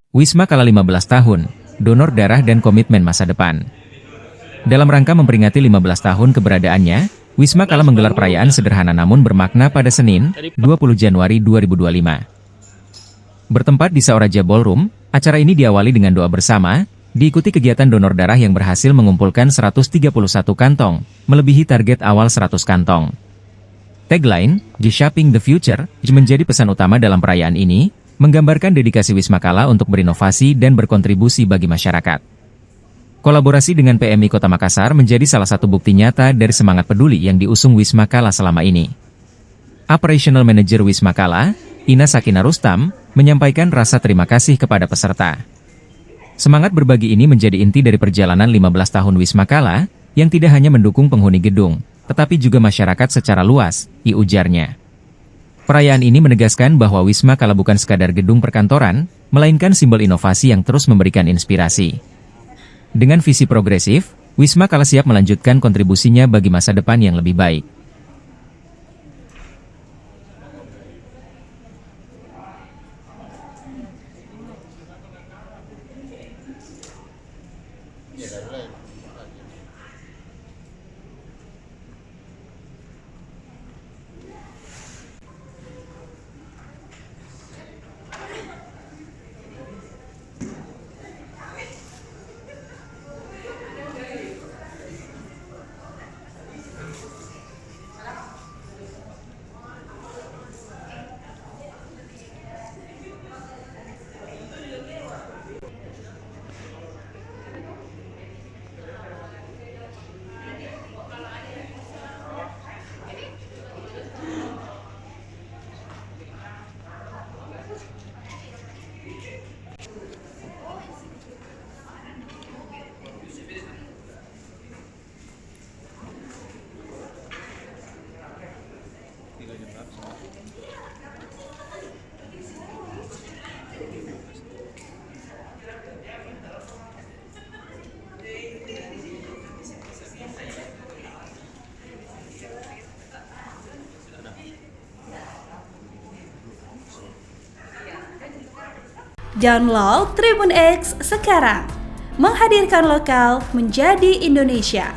Wisma Kala 15 tahun, donor darah dan komitmen masa depan. Dalam rangka memperingati 15 tahun keberadaannya, Wisma Kala menggelar perayaan sederhana namun bermakna pada Senin, 20 Januari 2025. Bertempat di Saoraja Ballroom, acara ini diawali dengan doa bersama, diikuti kegiatan donor darah yang berhasil mengumpulkan 131 kantong, melebihi target awal 100 kantong. Tagline, "Shaping the Future", menjadi pesan utama dalam perayaan ini, menggambarkan dedikasi Wisma Kala untuk berinovasi dan berkontribusi bagi masyarakat. Kolaborasi dengan PMI Kota Makassar menjadi salah satu bukti nyata dari semangat peduli yang diusung Wisma Kala selama ini. Operational Manager Wisma Kala, Ina Sakina Rustam, menyampaikan rasa terima kasih kepada peserta. Semangat berbagi ini menjadi inti dari perjalanan 15 tahun Wisma Kala, yang tidak hanya mendukung penghuni gedung, tetapi juga masyarakat secara luas, ujarnya. Perayaan ini menegaskan bahwa Wisma Kala bukan sekadar gedung perkantoran, melainkan simbol inovasi yang terus memberikan inspirasi. Dengan visi progresif, Wisma Kala siap melanjutkan kontribusinya bagi masa depan yang lebih baik. Download Tribun X sekarang, menghadirkan lokal menjadi Indonesia.